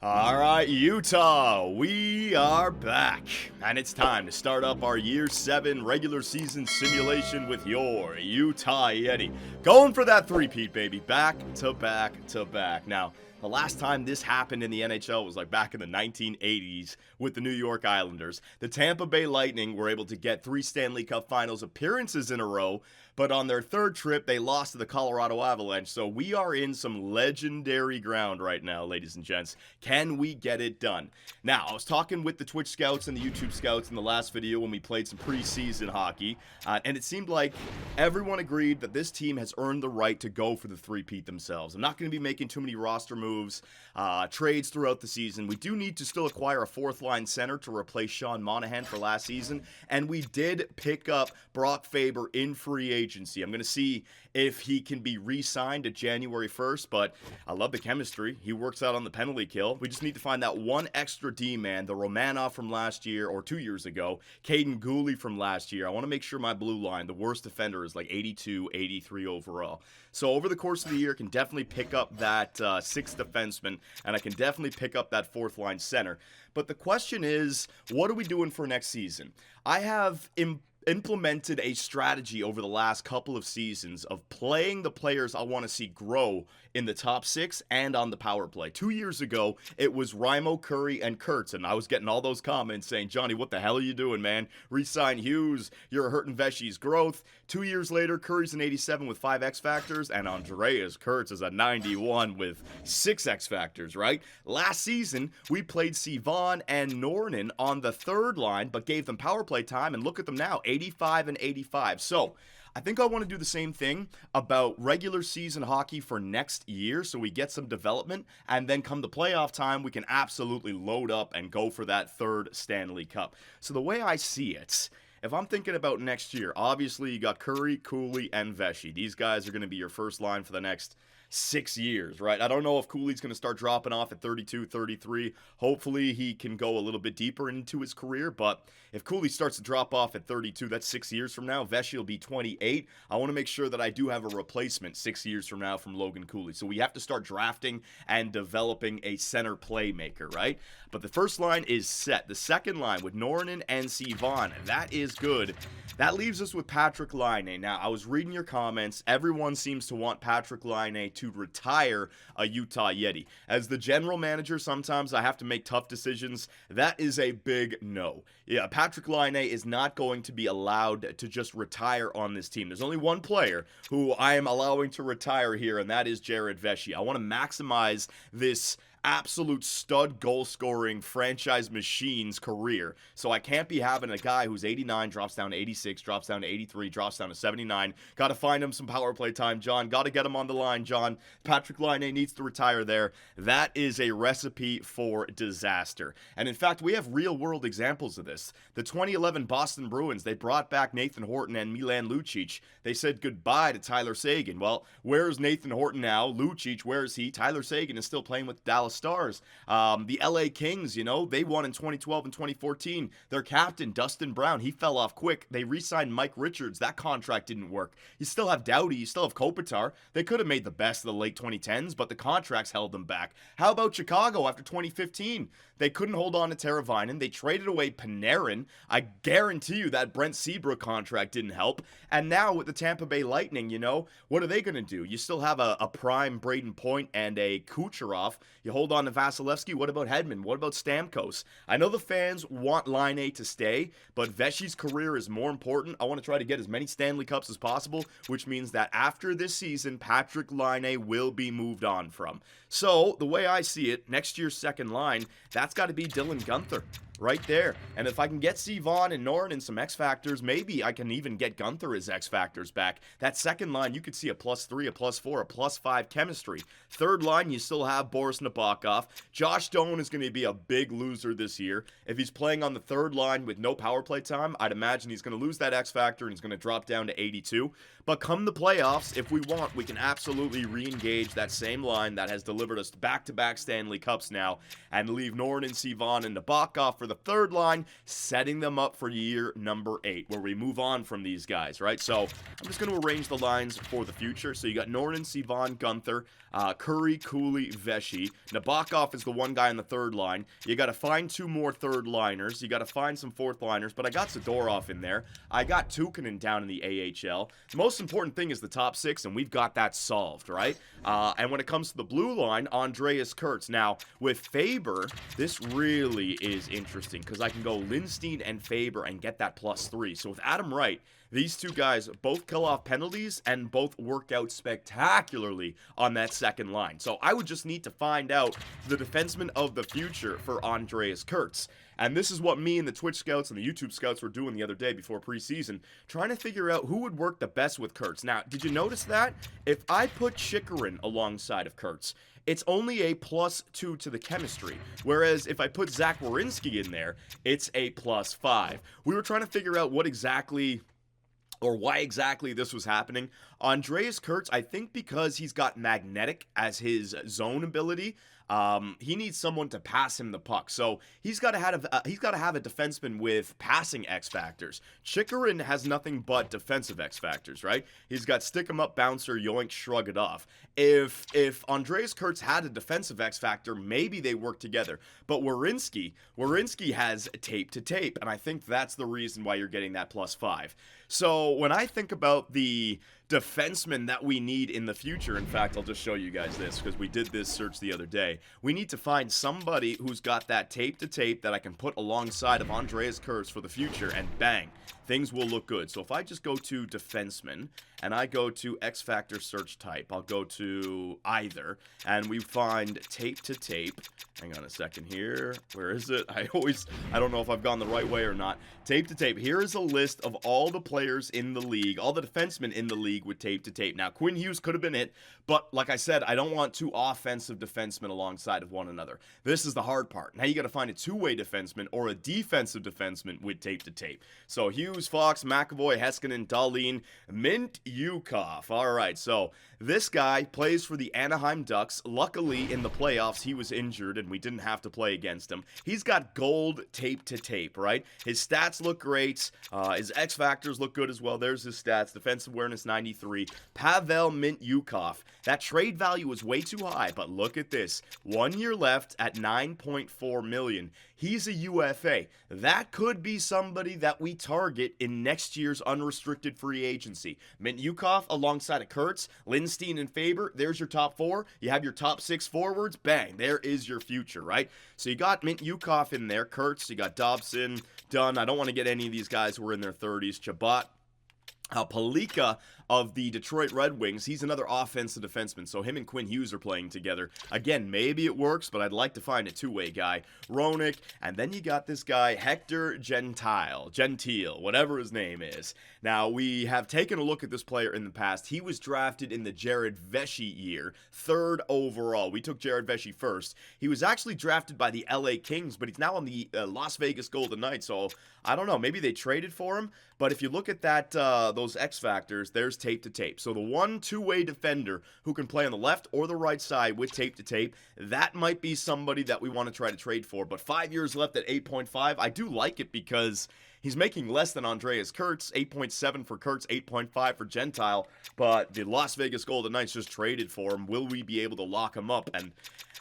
All right, Utah, we are back, and it's time to start up our Year 7 regular season simulation with your Utah Yeti. Going for that three-peat, baby, back to back to back. Now, the last time this happened in the NHL was like back in the 1980s with the New York Islanders. The Tampa Bay Lightning were able to get 3 Stanley Cup Finals appearances in a row, but on their third trip, they lost to the Colorado Avalanche. So we are in some legendary ground right now, ladies and gents. Can we get it done? Now, I was talking with the Twitch scouts and the YouTube scouts in the last video when we played some preseason hockey, and it seemed like everyone agreed that this team has earned the right to go for the three-peat themselves. I'm not going to be making too many roster moves, trades throughout the season. We do need to still acquire a fourth-line center to replace Sean Monahan for last season, and we did pick up Brock Faber in free agency. I'm going to see if he can be re-signed at January 1st, but I love the chemistry. He works out on the penalty kill. We just need to find that one extra D-man, the Romanov from last year or 2 years ago, Caden Gooley from last year. I want to make sure my blue line, the worst defender, is like 82, 83 overall. So over the course of the year, I can definitely pick up that sixth defenseman, and I can definitely pick up that fourth line center. But the question is, what are we doing for next season? I have implemented a strategy over the last couple of seasons of playing the players I want to see grow in the top 6 and on the power play. 2 years ago, it was Raimo, Curry, and Kurtz, and I was getting all those comments saying, Johnny, what the hell are you doing, man? Resign Hughes, you're hurting Veshy's growth. 2 years later, Curry's an 87 with 5 X Factors, and Andreas Kurtz is a 91 with 6 X Factors, right? Last season, we played Sivan and Nornan on the third line, but gave them power play time, and look at them now, 85 and 85. So, I think I want to do the same thing about regular season hockey for next year so we get some development, and then come the playoff time, we can absolutely load up and go for that third Stanley Cup. So the way I see it, if I'm thinking about next year, obviously you got Curry, Cooley, and Veshy. These guys are going to be your first line for the next 6 years, right? I don't know if Cooley's going to start dropping off at 32, 33. Hopefully he can go a little bit deeper into his career, but if Cooley starts to drop off at 32, that's 6 years from now. Veshy will be 28. I want to make sure that I do have a replacement 6 years from now from Logan Cooley. So we have to start drafting and developing a center playmaker, right? But the first line is set. The second line with Nornan and Sivan, that is good. That leaves us with Patrick Laine. Now, I was reading your comments. Everyone seems to want Patrick Laine to retire a Utah Yeti. As the general manager, sometimes I have to make tough decisions. That is a big no. Yeah, Patrick Laine is not going to be allowed to just retire on this team. There's only one player who I am allowing to retire here, and that is Jared Veshy. I want to maximize this absolute stud goal-scoring franchise machine's career. So I can't be having a guy who's 89, drops down to 86, drops down to 83, drops down to 79. Got to find him some power play time, John. Got to get him on the line, John. Patrick Laine needs to retire there. That is a recipe for disaster. And in fact, we have real-world examples of this. The 2011 Boston Bruins, they brought back Nathan Horton and Milan Lucic. They said goodbye to Tyler Seguin. Well, where's Nathan Horton now? Lucic, where is he? Tyler Seguin is still playing with Dallas Stars. The LA Kings, you know, they won in 2012 and 2014. Their captain, Dustin Brown, he fell off quick. They re-signed Mike Richards. That contract didn't work. You still have Doughty. You still have Kopitar. They could have made the best of the late 2010s, but the contracts held them back. How about Chicago after 2015? They couldn't hold on to Teravainen. They traded away Panarin. I guarantee you that Brent Seabrook contract didn't help. And now with the Tampa Bay Lightning, you know, what are they going to do? You still have a prime Braden Point and a Kucherov. You hold on to Vasilevsky. What about Hedman? What about Stamkos? I know the fans want Laine to stay, but Veshy's career is more important. I want to try to get as many Stanley Cups as possible, which means that after this season, Patrick Laine will be moved on from. So, the way I see it, next year's second line, that's got to be Dylan Guenther. Right there. And if I can get Sivan and Norn and some X Factors, maybe I can even get Guenther as X Factors back. That second line, you could see a +3, a +4, a +5 chemistry. Third line, you still have Boris Nabokov. Josh Doan is going to be a big loser this year. If he's playing on the third line with no power play time, I'd imagine he's going to lose that X Factor and he's going to drop down to 82. But come the playoffs, if we want, we can absolutely re-engage that same line that has delivered us back-to-back Stanley Cups now and leave Norn and Sivan and Nabokov for for the third line, setting them up for year number 8, where we move on from these guys, right? So I'm just going to arrange the lines for the future. So you got Norton, Sivan, Gunther, Curry, Cooley, Vesey. Nabokov is the one guy on the third line. You got to find 2 more third liners. You got to find some fourth liners, but I got Zadorov in there. I got Tukkanen down in the AHL. The most important thing is the top 6, and we've got that solved, right? And when it comes to the blue line, Andreas Kurtz. Now, with Faber, this really is interesting because I can go Lindstein and Faber and get that +3. So with Adam Wright, these 2 guys both kill off penalties and both work out spectacularly on that second line. So I would just need to find out the defenseman of the future for Andreas Kurtz. And this is what me and the Twitch scouts and the YouTube scouts were doing the other day before preseason, trying to figure out who would work the best with Kurtz. Now, did you notice that? If I put Chychrun alongside of Kurtz, it's only a +2 to the chemistry. Whereas if I put Zach Werenski in there, it's a +5. We were trying to figure out what exactly, or why exactly this was happening. Andreas Kurtz, I think because he's got magnetic as his zone ability, he needs someone to pass him the puck. So he's got to have a defenseman with passing X factors. Chychrun has nothing but defensive X factors, right? He's got stick 'em up, bouncer, yoink, shrug it off. If Andreas Kurtz had a defensive X factor, maybe they work together. But Werenski has tape to tape, and I think that's the reason why you're getting that +5. So when I think about the defenseman that we need in the future, in fact, I'll just show you guys this because we did this search the other day. We need to find somebody who's got that tape to tape that I can put alongside of Andreas Kurtz for the future, and bang, things will look good. So if I just go to defenseman and I go to X Factor search type, I'll go to either, and we find tape to tape. Hang on a second here. Where is it? I don't know if I've gone the right way or not. Tape to tape. Here is a list of all the players in the league, all the defensemen in the league with tape to tape. Now, Quinn Hughes could have been it, but like I said, I don't want 2 offensive defensemen alongside of one another. This is the hard part. Now you got to find a 2-way defenseman or a defensive defenseman with tape to tape. So Hughes, Fox, McAvoy, Heiskanen, Dahlin, Mintyukov. All right, so this guy plays for the Anaheim Ducks. Luckily, in the playoffs, he was injured and we didn't have to play against him. He's got gold tape to tape, right? His stats look great. His X factors look good as well. There's his stats. Defensive awareness 93. Pavel Mintyukov. That trade value was way too high, but look at this. 1 year left at $9.4 million. He's a UFA. That could be somebody that we target in next year's unrestricted free agency. Mintyukov alongside of Kurtz, Lindstein, and Faber. There's your top 4. You have your top 6 forwards. Bang. There is your future, right? So you got Mintyukov in there. Kurtz. You got Dobson. Dunn. I don't want to get any of these guys who are in their 30s. Chabot. Palika of the Detroit Red Wings, he's another offensive defenseman, so him and Quinn Hughes are playing together. Again, maybe it works, but I'd like to find a 2-way guy. Roenick, and then you got this guy, Hector Gentile, whatever his name is. Now, we have taken a look at this player in the past. He was drafted in the Jared Vesey year, 3rd overall. We took Jared Vesey first. He was actually drafted by the LA Kings, but he's now on the Las Vegas Golden Knights, so I don't know, maybe they traded for him, but if you look at that, those X factors, there's tape to tape. So the 1-2-way defender who can play on the left or the right side with tape to tape, that might be somebody that we want to try to trade for. But 5 years left at 8.5, I do like it because he's making less than Andreas Kurtz, 8.7 for Kurtz, 8.5 for Gentile, but the Las Vegas Golden Knights just traded for him. Will we be able to lock him up? And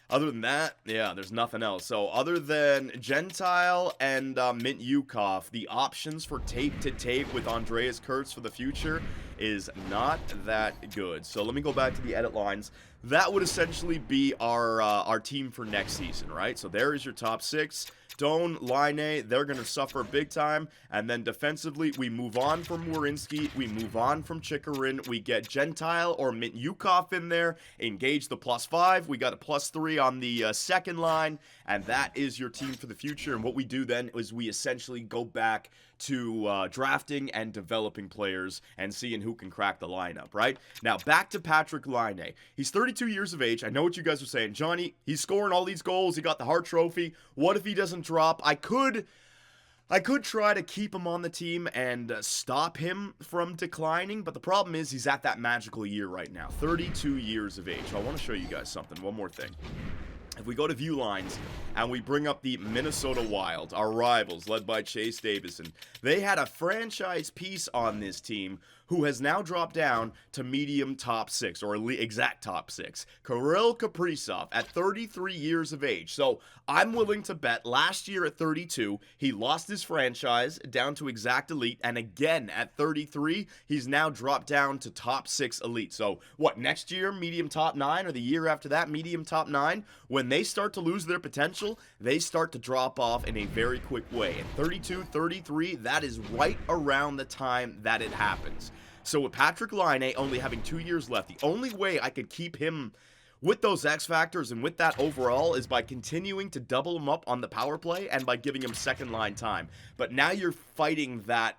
other than that, yeah, there's nothing else. So other than Gentile and Mintyukov, the options for tape to tape with Andreas Kurtz for the future is not that good. So let me go back to the edit lines. That would essentially be our team for next season, right? So there is your top 6. Doan, Laine, they're going to suffer big time. And then defensively, we move on from Werenski. We move on from Chychrun. We get Gentile or Mintyukov in there. Engage the +5. We got a +3 on the second line. And that is your team for the future. And what we do then is we essentially go back to drafting and developing players and seeing who can crack the lineup, right? Now, back to Patrick Laine. He's 32 years of age. I know what you guys are saying. Johnny, he's scoring all these goals. He got the Hart Trophy. What if he doesn't drop? I could try to keep him on the team and stop him from declining, but the problem is he's at that magical year right now. 32 years of age. I want to show you guys something. One more thing. If we go to view lines and we bring up the Minnesota Wild, our rivals, led by Chase Davison, they had a franchise piece on this team who has now dropped down to medium top 6, or exact top 6. Kirill Kaprizov at 33 years of age. So I'm willing to bet last year at 32, he lost his franchise down to exact elite, and again at 33, he's now dropped down to top 6 elite. So what, next year, medium top 9, or the year after that, medium top 9? When they start to lose their potential, they start to drop off in a very quick way. And 32, 33, that is right around the time that it happens. So with Patrick Laine only having 2 years left, the only way I could keep him with those X factors and with that overall is by continuing to double him up on the power play and by giving him second line time. But now you're fighting that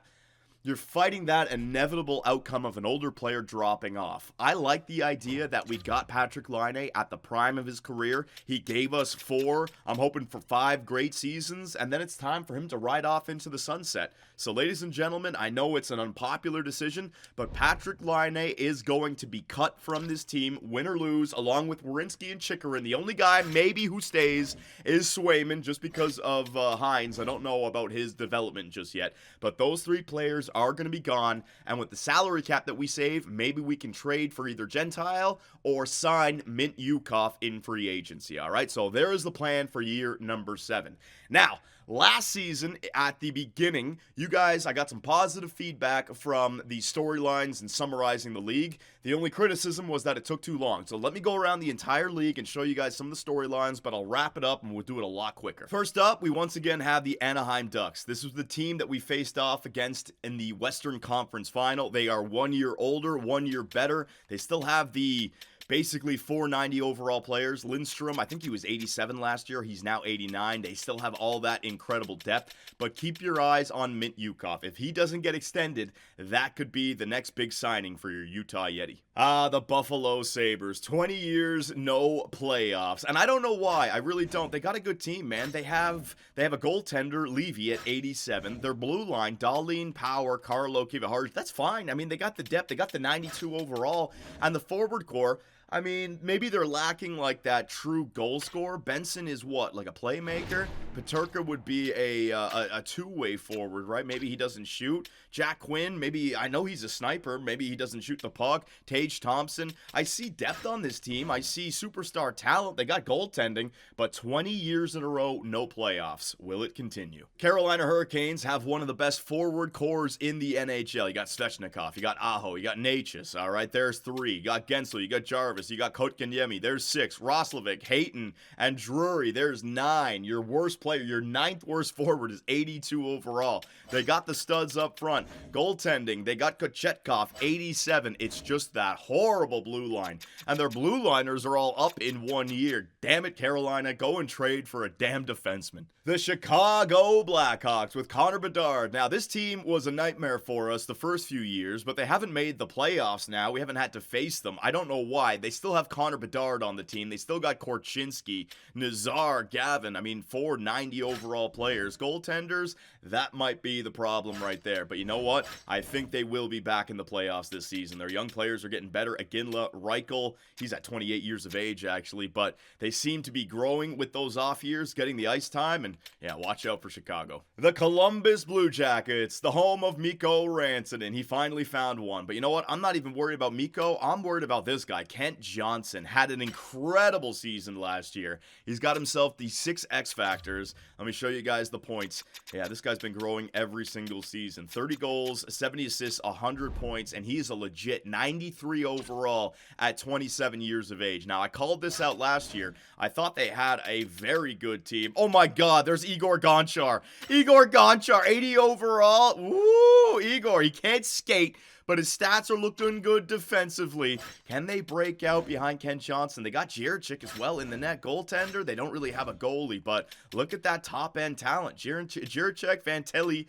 inevitable outcome of an older player dropping off. I like the idea that we got Patrick Laine at the prime of his career. He gave us 4, I'm hoping for 5 great seasons, and then it's time for him to ride off into the sunset. So ladies and gentlemen, I know it's an unpopular decision, but Patrick Laine is going to be cut from this team, win or lose, along with Werenski and Chikrin. The only guy maybe who stays is Swayman, just because of Hines. I don't know about his development just yet, but those 3 players are going to be gone, and with the salary cap that we save, maybe we can trade for either Gentile or sign Mint Yukov in free agency, all right? So there is the plan for year number 7. Now, last season, at the beginning, you guys, I got some positive feedback from the storylines and summarizing the league. The only criticism was that it took too long. So let me go around the entire league and show you guys some of the storylines, but I'll wrap it up and we'll do it a lot quicker. First up, we once again have the Anaheim Ducks. This was the team that we faced off against in the Western Conference Final. They are 1 year older, 1 year better. They still have the basically 490 overall players. Lindstrom, I think he was 87 last year. He's now 89. They still have all that incredible depth, but keep your eyes on Mint Yukov. If he doesn't get extended, that could be the next big signing for your Utah Yeti. The Buffalo Sabres. 20 years, no playoffs. And I don't know why. I really don't. They got a good team, man. They have a goaltender, Levy, at 87. Their blue line, Dahlin, Power, Carlo, Kivahar. That's fine. I mean, they got the depth. They got the 92 overall. And the forward core, I mean, maybe they're lacking like that true goal scorer. Benson is what, like a playmaker? Peterka would be a two-way forward, right? Maybe he doesn't shoot. Jack Quinn, maybe, I know he's a sniper. Maybe he doesn't shoot the puck. Tage Thompson. I see depth on this team. I see superstar talent. They got goaltending, but 20 years in a row, no playoffs. Will it continue? Carolina Hurricanes have one of the best forward cores in the NHL. You got Svechnikov, you got Aho, you got Natchez, all right? There's 3. You got Gensel, you got Jarvis, you got Kotkaniemi, there's 6. Roslovic, Hayton, and Drury, there's 9. Your worst player, your 9th worst forward is 82 overall. They got the studs up front. Goaltending, they got Kochetkov, 87. It's just that horrible blue line. And their blue liners are all up in 1 year. Damn it, Carolina, go and trade for a damn defenseman. The Chicago Blackhawks with Connor Bedard. Now, this team was a nightmare for us the first few years, but they haven't made the playoffs now. We haven't had to face them. I don't know why. They still have Connor Bedard on the team. They still got Korchinski, Nazar, Gavin. I mean, 490 overall players. Goaltenders, that might be the problem right there. But you know what? I think they will be back in the playoffs this season. Their young players are getting better. Aginla, Reichel, he's at 28 years of age, actually, but they seem to be growing with those off years, getting the ice time, and yeah, watch out for Chicago. The Columbus Blue Jackets, the home of Mikko Rantanen. He finally found one. But you know what? I'm not even worried about Mikko. I'm worried about this guy. Kent Johnson had an incredible season last year. He's got himself the 6 X Factors. Let me show you guys the points. Yeah, this guy's been growing every single season. 30 goals, 70 assists, 100 points, and he's a legit 93 overall at 27 years of age. Now, I called this out last year. I thought they had a very good team. Oh my God, there's Igor Gonchar. Igor Gonchar, 80 overall. Woo, Igor, he can't skate, but his stats are looking good defensively. Can they break out behind Kent Johnson? They got Jiricek as well in the net. Goaltender, they don't really have a goalie, but look at that top-end talent. Jiricek, Fantilli,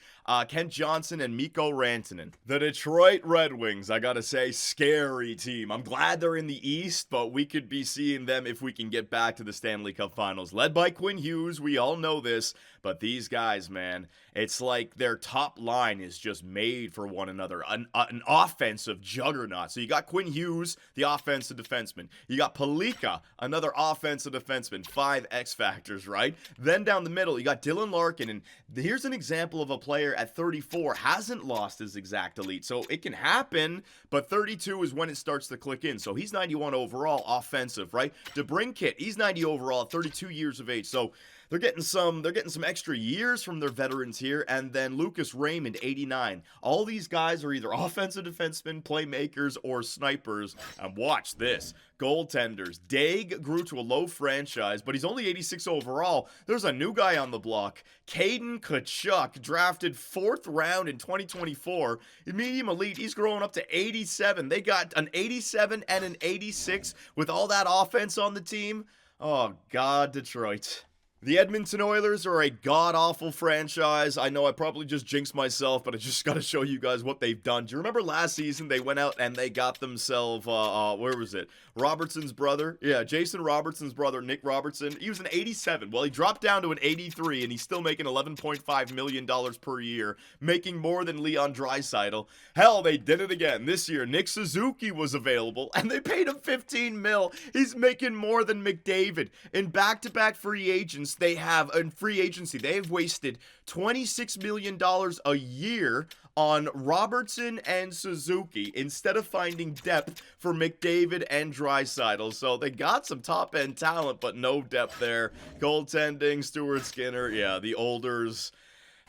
Kent Johnson, and Mikko Rantanen. The Detroit Red Wings, I gotta say, scary team. I'm glad they're in the East, but we could be seeing them if we can get back to the Stanley Cup Finals. Led by Quinn Hughes, we all know this, but these guys, man, it's like their top line is just made for one another. An offensive juggernaut. So you got Quinn Hughes, the offensive defenseman. You got Palika, another offensive defenseman. 5 X factors, right? Then down the middle, you got Dylan Larkin. And here's an example of a player at 34 hasn't lost his exact elite. So it can happen, but 32 is when it starts to click in. So he's 91 overall offensive, right? DeBrincat, he's 90 overall at 32 years of age. So they're getting some extra years from their veterans here. And then Lucas Raymond, 89. All these guys are either offensive defensemen, playmakers, or snipers. And watch this. Goaltenders. Daig grew to a low franchise, but he's only 86 overall. There's a new guy on the block. Caden Tkachuk, drafted 4th round in 2024. In medium elite, he's growing up to 87. They got an 87 and an 86 with all that offense on the team. Oh, God, Detroit. The Edmonton Oilers are a god-awful franchise. I know I probably just jinxed myself, but I just got to show you guys what they've done. Do you remember last season they went out and they got themselves, where was it? Robertson's brother? Yeah, Jason Robertson's brother, Nick Robertson. He was an 87. Well, he dropped down to an 83, and he's still making $11.5 million per year, making more than Leon Draisaitl. Hell, they did it again. This year, Nick Suzuki was available, and they paid him $15 million. He's making more than McDavid. In back-to-back free agents, they have wasted $26 million a year on Robertson and Suzuki instead of finding depth for McDavid and Draisaitl. So they got some top-end talent, but no depth there. Goaltending, Stuart Skinner, yeah, the Olders.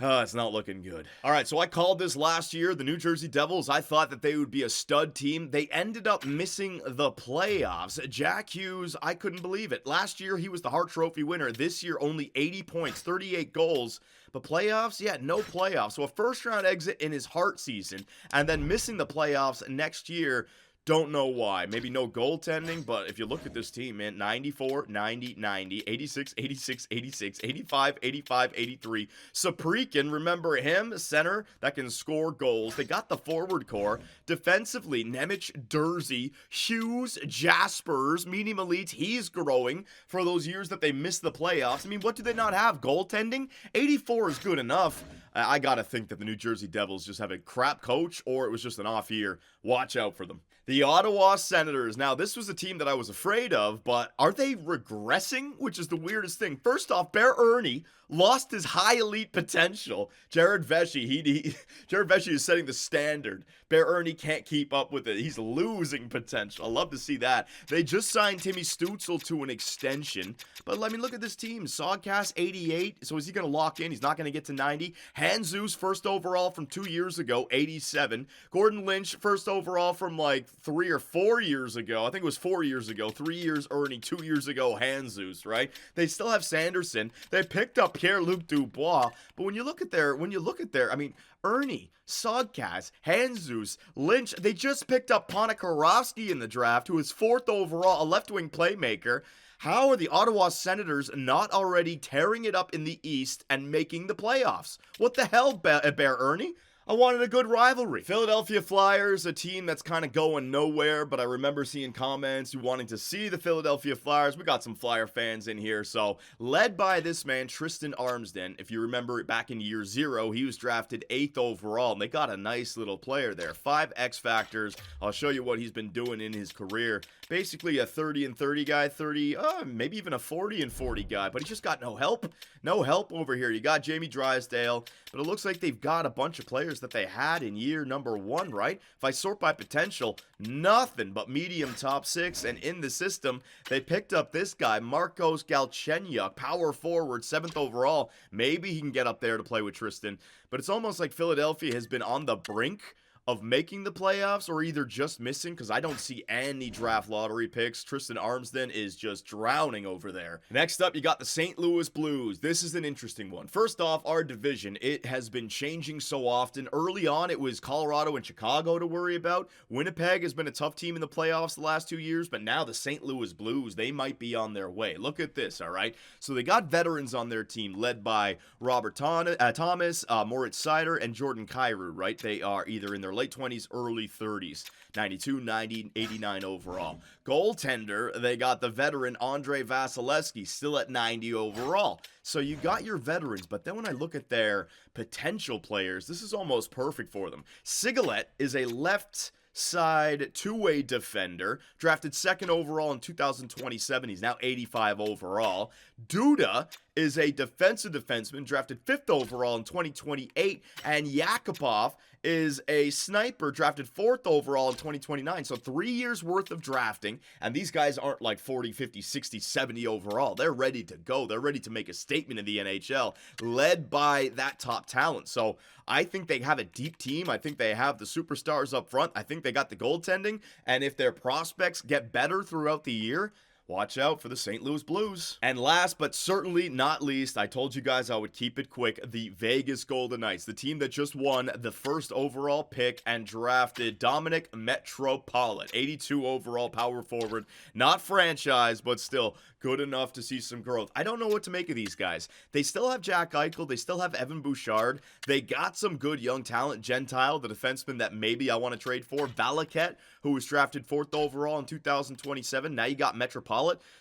It's not looking good. All right, so I called this last year, the New Jersey Devils. I thought that they would be a stud team. They ended up missing the playoffs. Jack Hughes, I couldn't believe it. Last year, he was the Hart Trophy winner. This year, only 80 points, 38 goals. But playoffs? Yeah, no playoffs. So a first-round exit in his Hart season, and then missing the playoffs next year. Don't know why. Maybe no goaltending, but if you look at this team, man, 94, 90, 90, 86, 86, 86, 85, 85, 83. Saprikin, remember him? Center that can score goals. They got the forward core. Defensively, Nemec, Dursey, Hughes, Jaspers, medium elite. He's growing for those years that they missed the playoffs. I mean, what do they not have? Goaltending? 84 is good enough. I gotta think that the New Jersey Devils just have a crap coach, or it was just an off year. Watch out for them. The Ottawa Senators. Now, this was a team that I was afraid of, but are they regressing? Which is the weirdest thing. First off, Bear Ernie lost his high elite potential. Jared Vesey, Jared Vesey is setting the standard. Bear Ernie can't keep up with it. He's losing potential. I love to see that. They just signed Timmy Stützle to an extension. But let me look at this team. Sawcast, 88. So is he going to lock in? He's not going to get to 90. Hanzus, first overall from 2 years ago, 87. Gordon Lynch, first overall from like 3 or 4 years ago. I think it was 4 years ago. 3 years Ernie, 2 years ago Hanzus, right? They still have Sanderson. They picked up Pierre-Luc Dubois. But when you look at their, I mean, Ernie, Sogcast, Hanzus, Lynch, they just picked up Ponikarovsky in the draft, who is 4th overall, a left-wing playmaker. How are the Ottawa Senators not already tearing it up in the East and making the playoffs? What the hell, Bear Ernie? I wanted a good rivalry. Philadelphia Flyers, a team that's kind of going nowhere, but I remember seeing comments wanting to see the Philadelphia Flyers. We got some Flyer fans in here, so led by this man, Tristan Armsden. If you remember back in year 0, he was drafted 8th overall, and they got a nice little player there. 5 X factors. I'll show you what he's been doing in his career. Basically a 30-and-30 guy, maybe even a 40-and-40 guy, but he's just got no help. No help over here. You got Jamie Drysdale, but it looks like they've got a bunch of players that they had in year number 1, right? If I sort by potential, nothing but medium top 6, and in the system, they picked up this guy, Marcos Galchenyuk, power forward, 7th overall. Maybe he can get up there to play with Tristan, but it's almost like Philadelphia has been on the brink of making the playoffs, or either just missing, because I don't see any draft lottery picks. Tristan Armsden is just drowning over there. Next up, you got the St. Louis Blues. This is an interesting one. First off, our division, it has been changing so often. Early on, it was Colorado and Chicago to worry about. Winnipeg has been a tough team in the playoffs the last 2 years, but now the St. Louis Blues, they might be on their way. Look at this, all right? So they got veterans on their team, led by Robert Thomas, Moritz Seider, and Jordan Kyrou, right? They are either in their late 20s, early 30s. 92, 90, 89 overall. Goaltender, they got the veteran Andre Vasilevsky, still at 90 overall. So you got your veterans, but then when I look at their potential players, this is almost perfect for them. Sigalet is a left side two-way defender, drafted 2nd overall in 2027. He's now 85 overall. Duda is a defensive defenseman, drafted 5th overall in 2028, and Yakupov is a sniper, drafted 4th overall in 2029. So 3 years worth of drafting, and these guys aren't like 40, 50, 60, 70 overall. They're ready to go. They're ready to make a statement in the NHL, led by that top talent. So I think they have a deep team. I think they have the superstars up front. I think they got the goaltending, and if their prospects get better throughout the year, watch out for the St. Louis Blues. And last but certainly not least, I told you guys I would keep it quick, the Vegas Golden Knights, the team that just won the 1st overall pick and drafted Dominic Metropolitan, 82 overall power forward, not franchise, but still good enough to see some growth. I don't know what to make of these guys. They still have Jack Eichel. They still have Evan Bouchard. They got some good young talent. Gentile, the defenseman that maybe I want to trade for. Valaket, who was drafted 4th overall in 2027. Now you got Metropolitan.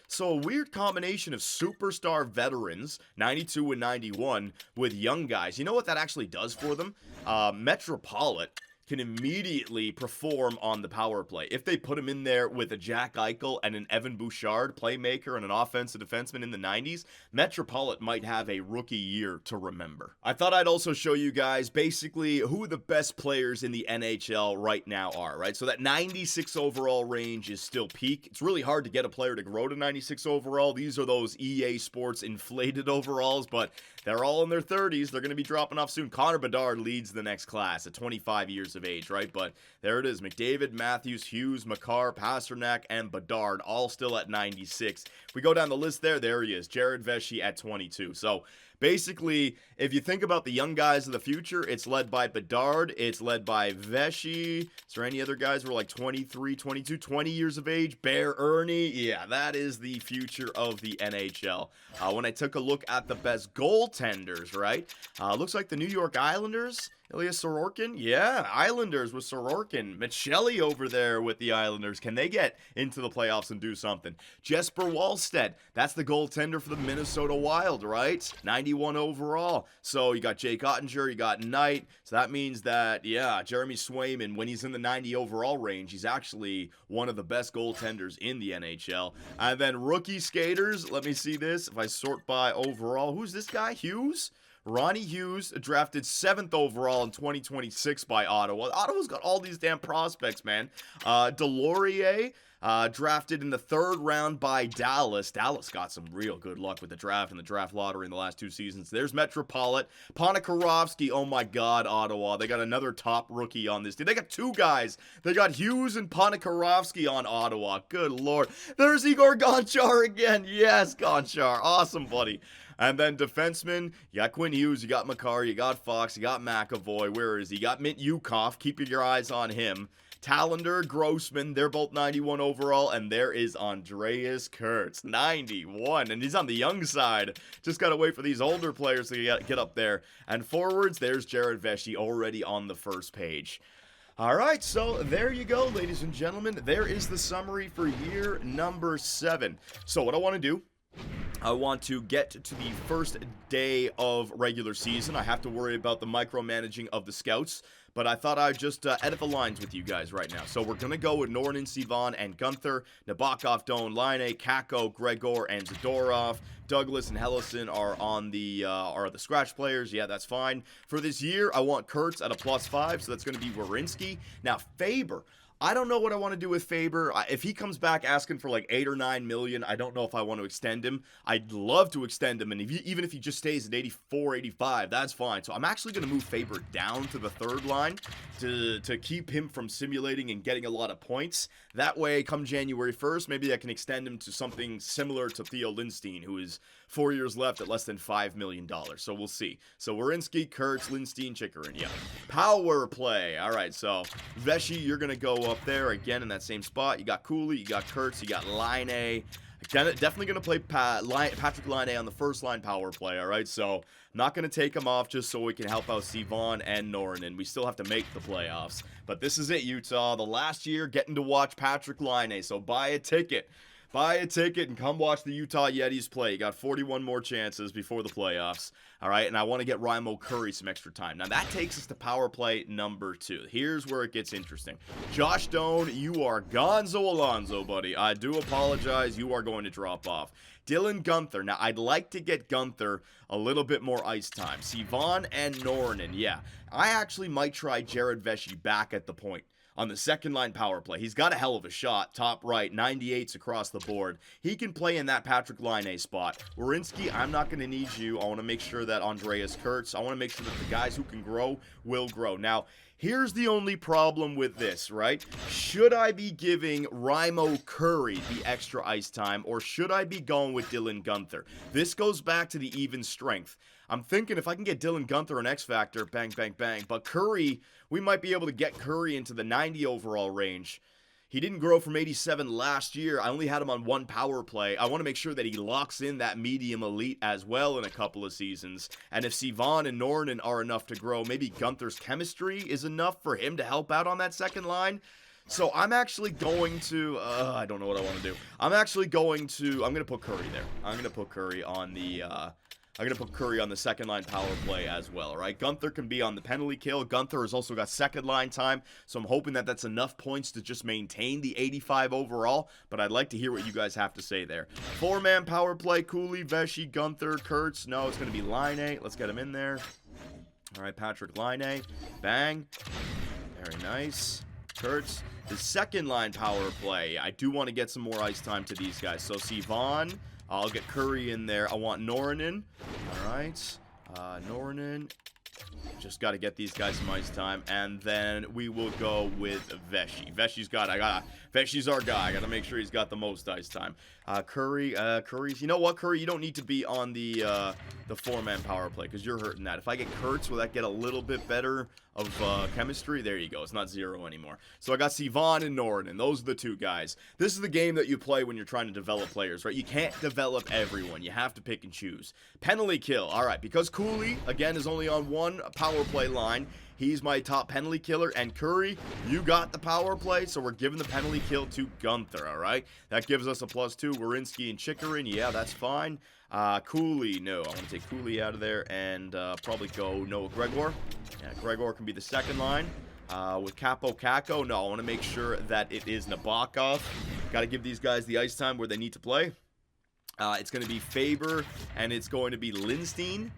So a weird combination of superstar veterans, 92 and 91, with young guys. You know what that actually does for them? Metropolitan can immediately perform on the power play. If they put him in there with a Jack Eichel and an Evan Bouchard, playmaker and an offensive defenseman in the 90s, Metropolitan might have a rookie year to remember. I thought I'd also show you guys basically who the best players in the NHL right now are, right? So that 96 overall range is still peak. It's really hard to get a player to grow to 96 overall. These are those EA Sports inflated overalls, but they're all in their 30s. They're going to be dropping off soon. Connor Bedard leads the next class at 25 years of age, right? But there it is. McDavid, Matthews, Hughes, Makar, Pasternak, and Bedard all still at 96. If we go down the list there he is. Jared Vesey at 22. So basically, if you think about the young guys of the future, it's led by Bedard, it's led by Vesey. Is there any other guys who are like 23, 22, 20 years of age? Bear Ernie. Yeah, that is the future of the NHL. When I took a look at the best goaltenders, right? Looks like the New York Islanders, Ilya Sorokin. Yeah, Islanders with Sorokin. Michelli over there with the Islanders. Can they get into the playoffs and do something? Jesper Wallstedt. That's the goaltender for the Minnesota Wild, right? 91 overall. So you got Jake Ottinger, you got Knight. So that means that, yeah, Jeremy Swayman, when he's in the 90 overall range, he's actually one of the best goaltenders in the NHL. And then rookie skaters. Let me see this. If I sort by overall, who's this guy? Hughes? Ronnie Hughes, drafted 7th overall in 2026 by Ottawa. Ottawa's got all these damn prospects, man. Delorier, drafted in the 3rd round by Dallas. Dallas got some real good luck with the draft and the draft lottery in the last 2 seasons. There's Metropolitan. Ponikarovsky, oh my god, Ottawa. They got another top rookie on this team. They got 2 guys. They got Hughes and Ponikarovsky on Ottawa. Good lord. There's Igor Gonchar again. Yes, Gonchar. Awesome, buddy. And then defensemen, you got Quinn Hughes, you got Makar, you got Fox, you got McAvoy. Where is he? You got Mint Yukov. Keep your eyes on him. Tallender, Grossman, they're both 91 overall. And there is Andreas Kurtz, 91. And he's on the young side. Just got to wait for these older players to get up there. And forwards, there's Jared Vesey already on the first page. All right, so there you go, ladies and gentlemen. There is the summary for year number 7. So what I want to do, I want to get to the first day of regular season. I have to worry about the micromanaging of the scouts, but I thought I'd just edit the lines with you guys right now. So we're going to go with Norton, Sivan, and Gunther. Nabokov, Doan, Laine, Kako, Gregor, and Zadorov. Douglas and Hellison are on the scratch players. Yeah, that's fine. For this year, I want Kurtz at a +5, so that's going to be Werenski. Now, Faber. I don't know what I want to do with Faber. If he comes back asking for like 8 or 9 million, I don't know if I want to extend him. I'd love to extend him, and even if he just stays at 84, 85, that's fine. So I'm actually going to move Faber down to the 3rd line to keep him from simulating and getting a lot of points. That way, come January 1st, maybe I can extend him to something similar to Theo Lindstein, who is 4 years left at less than $5 million. So we'll see. So Werenski, Kurtz, Lindstein, Chikrin. Yeah. Power play. All right, so Vesey, you're going to go up there again in that same spot. You got Cooley, you got Kurtz, you got Laine. Definitely going to play Patrick Laine on the first line power play, all right? So, not going to take him off just so we can help out Sivan and Norrin. We still have to make the playoffs. But this is it, Utah. The last year getting to watch Patrick Laine. So, buy a ticket. Buy a ticket and come watch the Utah Yetis play. You got 41 more chances before the playoffs. All right, and I want to get Raimo Curry some extra time. Now, that takes us to power play number 2. Here's where it gets interesting. Josh Doan, you are gonzo Alonzo, buddy. I do apologize. You are going to drop off. Dylan Guenther. Now, I'd like to get Guenther a little bit more ice time. Sivan and Norinen, yeah. I actually might try Jared Vesey back at the point on the second line power play. He's got a hell of a shot, top right, 98s across the board. He can play in that Patrick Laine spot. Werenski, I'm not going to need you. I want to make sure that Andreas Kurtz, I want to make sure that the guys who can grow will grow. Now, here's the only problem with this, right? Should I be giving Raimo Curry the extra ice time, or should I be going with Dylan Guenther? This goes back to the even strength. I'm thinking if I can get Dylan Guenther an X Factor, bang, bang, bang. But Curry, we might be able to get Curry into the 90 overall range. He didn't grow from 87 last year. I only had him on 1 power play. I want to make sure that he locks in that medium elite as well in a couple of seasons. And if Sivan and Norinen are enough to grow, maybe Gunther's chemistry is enough for him to help out on that second line. So I'm actually going to, I don't know what I want to do. I'm going to put Curry there. I'm going to put Curry on the, I'm going to put Curry on the second line power play as well, right? Guenther can be on the penalty kill. Guenther has also got second line time, so I'm hoping that that's enough points to just maintain the 85 overall, but I'd like to hear what you guys have to say there. 4-man power play, Cooley, Vesey, Guenther, Kurtz. No, it's going to be Laine. Let's get him in there. All right, Patrick Laine. Bang. Very nice. Kurtz. The second line power play. I do want to get some more ice time to these guys. So, Sivan. I'll get Curry in there. I want Norinen. All right. Norinen. Just got to get these guys some ice time. And then we will go with Vesey. Vesey's our guy. I got to make sure he's got the most ice time. Curry's, you know what, Curry? You don't need to be on the 4-man power play because you're hurting that. If I get Kurtz, will that get a little bit better of chemistry? There you go. It's not 0 anymore. So I got Sivan and Norinen. Those are the 2 guys. This is the game that you play when you're trying to develop players, right? You can't develop everyone. You have to pick and choose. Penalty kill. All right, because Cooley, again, is only on 1 power play line. He's my top penalty killer. And Curry, you got the power play, so we're giving the penalty kill to Guenther, all right? That gives us a +2. Werenski and Chikrin, yeah, that's fine. Cooley, no. I want to take Cooley out of there and probably go Noah Gregor. Yeah, Gregor can be the second line. With Capo Caco, no, I want to make sure that it is Nabokov. Got to give these guys the ice time where they need to play. It's going to be Faber, and it's going to be Lindstein.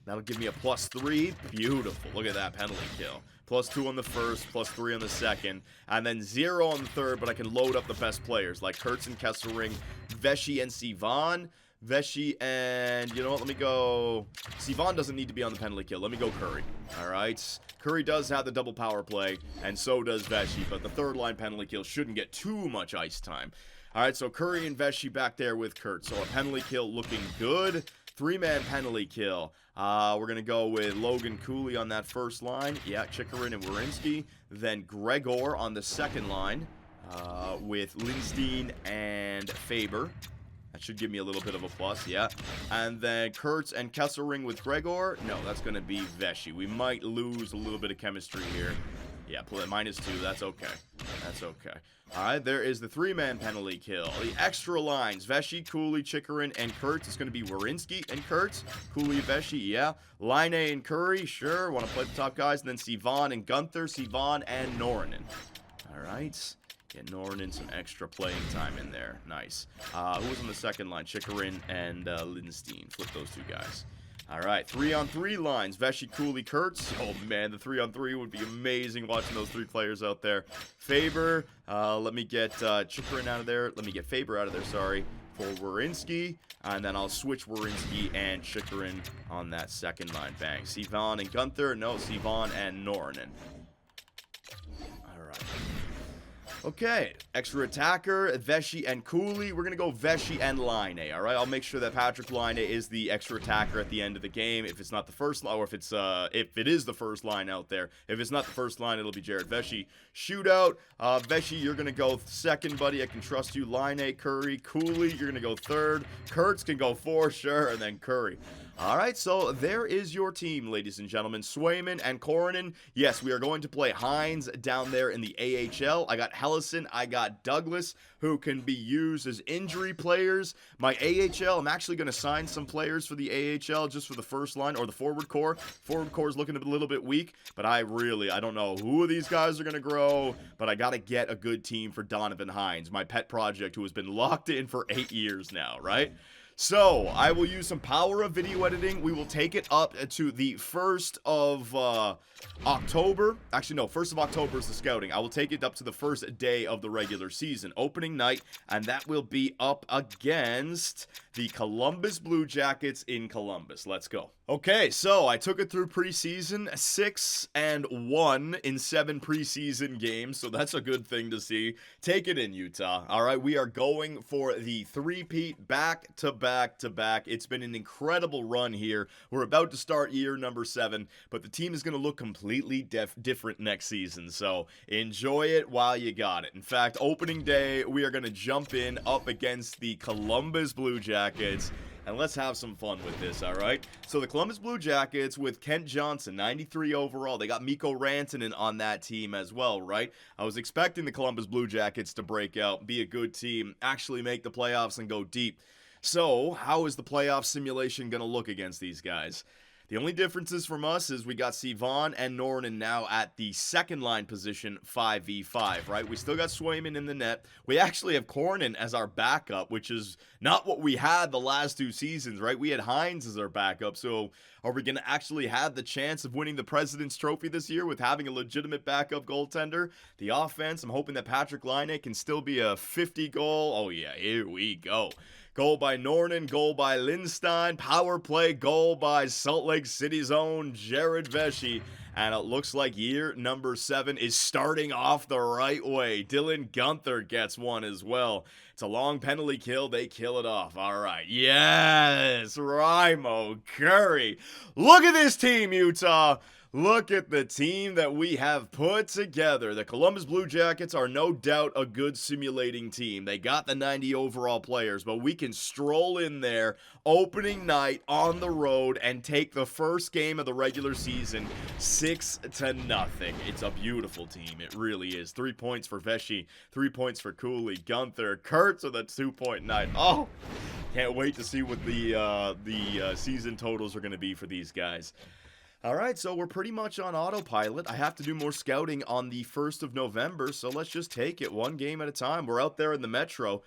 That'll give me a +3. Beautiful. Look at that penalty kill. +2 on the first, +3 on the second, and then 0 on the third, but I can load up the best players like Kurtz and Kesselring, Vesey and Sivan. Vesey and, you know what, let me go. Sivan doesn't need to be on the penalty kill. Let me go Curry. All right. Curry does have the double power play, and so does Vesey, but the third line penalty kill shouldn't get too much ice time. All right, so Curry and Vesey back there with Kurtz. So a penalty kill looking good. 3-man penalty kill. We're going to go with Logan Cooley on that first line. Yeah, Chikrin and Werenski. Then Gregor on the second line with Lindstein and Faber. That should give me a little bit of a plus, yeah. And then Kurtz and Kesselring with Gregor. No, that's going to be Vesey. We might lose a little bit of chemistry here. Yeah, -2. That's okay. That's okay. All right, there is the 3-man penalty kill. The extra lines, Vesey, Cooley, Chikrin, and Kurtz. It's going to be Werenski and Kurtz. Cooley, Vesey, yeah. Laine and Curry, sure. Want to play the top guys. And then Sivan and Guenther, Sivan and Norinen. All right. Get Norinen some extra playing time in there. Nice. Who was on the second line? Chikrin and Lindstein. Flip those 2 guys. All right, 3-on-3 lines. Vesey, Cooley, Kurtz. Oh, man, the 3-on-3 would be amazing watching those 3 players out there. Faber. Let me get Chikrin out of there. Let me get Faber out of there, sorry, for Werenski. And then I'll switch Werenski and Chikrin on that second line. Bang. Sivan and Guenther. No, Sivan and Norinen. All right. Okay, extra attacker, Vesey and Cooley. We're going to go Vesey and Laine, all right? I'll make sure that Patrick Laine is the extra attacker at the end of the game. If it's not the first line, or if it is the first line out there. If it's not the first line, it'll be Jared Vesey. Shootout, Vesey, you're going to go second, buddy. I can trust you. Laine, Curry, Cooley, you're going to go third. Kurtz can go fourth, sure, and then Curry. All right, so there is your team, ladies and gentlemen. Swayman and Coronin. Yes, we are going to play Hines down there in the AHL. I got Hellison. I got Douglas, who can be used as injury players. My AHL, I'm actually going to sign some players for the AHL just for the first line or the forward core. Forward core is looking a little bit weak, but I don't know who of these guys are going to grow, but I got to get a good team for Donovan Hines, my pet project who has been locked in for 8 years now, right? So, I will use some power of video editing. We will take it up to the 1st of October. Actually, no, 1st of October is the scouting. I will take it up to the first day of the regular season. Opening night, and that will be up against the Columbus Blue Jackets in Columbus. Let's go. Okay, so I took it through preseason, 6-1 in 7 preseason games, so that's a good thing to see. Take it in, Utah. All right, we are going for the three-peat back-to-back. It's been an incredible run here. We're about to start year number 7, but the team is going to look completely different next season, so enjoy it while you got it. In fact, opening day, we are going to jump in up against the Columbus Blue Jackets. And let's have some fun with this, all right? So the Columbus Blue Jackets with Kent Johnson, 93 overall. They got Mikko Rantanen on that team as well, right? I was expecting the Columbus Blue Jackets to break out, be a good team, actually make the playoffs and go deep. So how is the playoff simulation going to look against these guys? The only differences from us is we got Sivan and Nornan now at the second line position, 5v5, right? We still got Swayman in the net. We actually have Cornyn as our backup, which is not what we had the last 2 seasons, right? We had Hines as our backup, so are we going to actually have the chance of winning the President's Trophy this year with having a legitimate backup goaltender? The offense, I'm hoping that Patrick Laine can still be a 50-goal. Oh, yeah, here we go. Goal by Nornan, goal by Lindstein, power play goal by Salt Lake City's own Jared Vesey. And it looks like year number 7 is starting off the right way. Dylan Guenther gets one as well. It's a long penalty kill. They kill it off. All right. Yes, Raimo Curry. Look at this team, Utah. Look at the team that we have put together. The Columbus Blue Jackets are no doubt a good simulating team. They got the 90 overall players, but we can stroll in there opening night on the road and take the first game of the regular season 6-0. It's a beautiful team. It really is. 3 points for Vesey, 3 points for Cooley, Guenther, Kurtz with a 2-point night. Oh, can't wait to see what the season totals are going to be for these guys. All right, so we're pretty much on autopilot. I have to do more scouting on the 1st of November, so let's just take it one game at a time. We're out there in the Metro.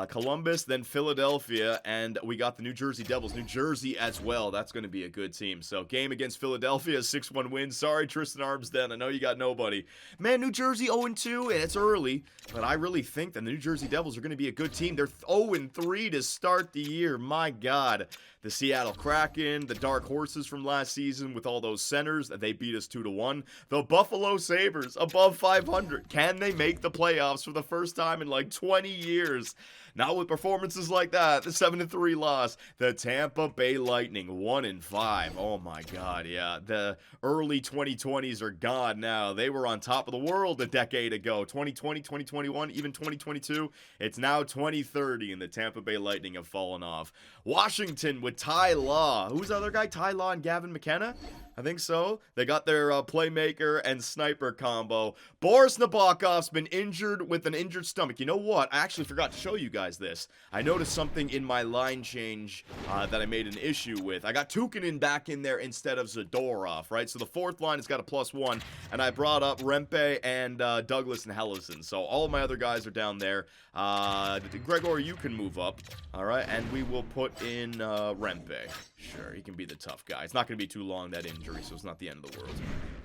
Columbus, then Philadelphia, and we got the New Jersey Devils. New Jersey as well. That's going to be a good team. So, game against Philadelphia, 6-1 win. Sorry, Tristan Armstead. I know you got nobody. Man, New Jersey 0-2, and it's early, but I really think that the New Jersey Devils are going to be a good team. They're 0-3 to start the year. My God. The Seattle Kraken, the Dark Horses from last season with all those centers, they beat us 2-1. The Buffalo Sabres, above 500. Can they make the playoffs for the first time in like 20 years? Not with performances like that. The 7-3 loss. The Tampa Bay Lightning, 1-5. Oh my God, yeah. The early 2020s are gone now. They were on top of the world a decade ago. 2020, 2021, even 2022. It's now 2030, and the Tampa Bay Lightning have fallen off. Washington with Ty Law. Who's the other guy? Ty Law and Gavin McKenna? I think so. They got their playmaker and sniper combo. Boris Nabokov's been injured with an injured stomach. You know what? I actually forgot to show you guys this. I noticed something in my line change that I made an issue with. I got Tukkanen back in there instead of Zadorov, right? So the 4th line has got a +1, and I brought up Rempe and Douglas and Hellison. So all of my other guys are down there. Gregor, you can move up, all right? And we will put in Rempe. Sure, he can be the tough guy. It's not going to be too long, that injury, so it's not the end of the world.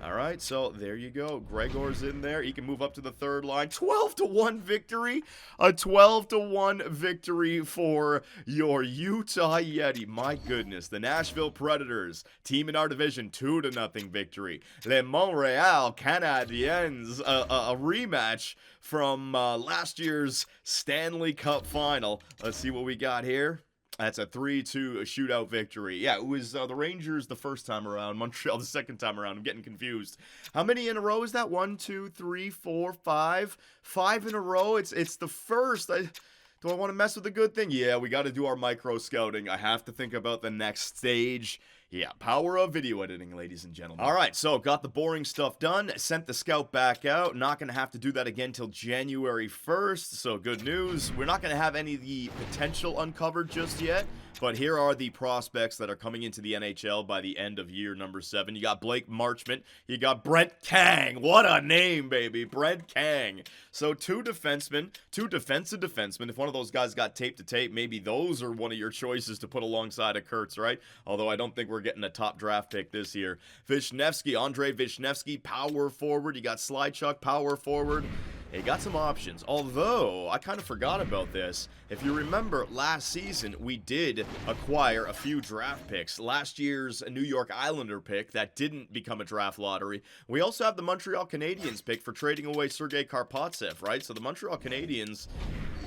All right, so there you go. Gregor's in there. He can move up to the third line. 12-1 victory. A 12-1 victory for your Utah Yeti. My goodness. The Nashville Predators, team in our division, 2-0 victory. Les Montreal Canadiens, a rematch from last year's Stanley Cup final. Let's see what we got here. That's a 3-2 shootout victory. Yeah, it was the Rangers the first time around, Montreal the second time around. I'm getting confused. How many in a row is that? 1, 2, 3, 4, 5. 5 in a row. It's the first. Do I want to mess with a good thing? Yeah, we got to do our micro scouting. I have to think about the next stage. Yeah, power of video editing, ladies and gentlemen. All right, so got the boring stuff done. Sent the scout back out. Not going to have to do that again till January 1st, so good news. We're not going to have any of the potential uncovered just yet, but here are the prospects that are coming into the NHL by the end of year number 7. You got Blake Marchment. You got Brent Kang. What a name, baby. Brent Kang. So 2 defensemen, 2 defensive defensemen. If one of those guys got tape to tape, maybe those are one of your choices to put alongside of Kurtz, right? Although I don't think we're getting a top draft pick this year. Vishnevsky, Andrei Vishnevsky, power forward. You got Slychuk, power forward. They got some options, although I kind of forgot about this. If you remember, last season we did acquire a few draft picks. Last year's New York Islander pick that didn't become a draft lottery. We also have the Montreal Canadiens pick for trading away Sergei Karpatsev, right? So the Montreal Canadiens,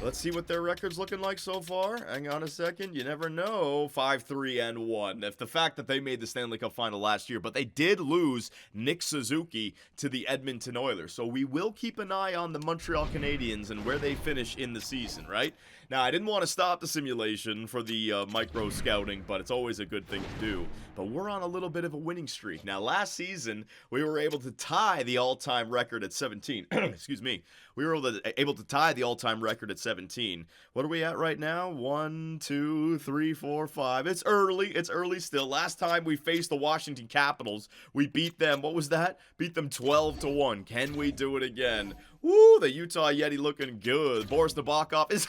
let's see what their record's looking like so far. Hang on a second. You never know. 5-3-1. If the fact that they made the Stanley Cup final last year, but they did lose Nick Suzuki to the Edmonton Oilers. So we will keep an eye on the Montreal Canadiens and where they finish in the season, right? Now, I didn't want to stop the simulation for the micro scouting, but it's always a good thing to do. But we're on a little bit of a winning streak. Now, last season, we were able to tie the all-time record at 17. Excuse me. We were able to tie the all-time record at 17. What are we at right now? 1, 2, 3, 4, 5. It's early. It's early still. Last time we faced the Washington Capitals, we beat them. What was that? Beat them 12-1. Can we do it again? Woo, the Utah Yeti looking good. Boris Nabokov is...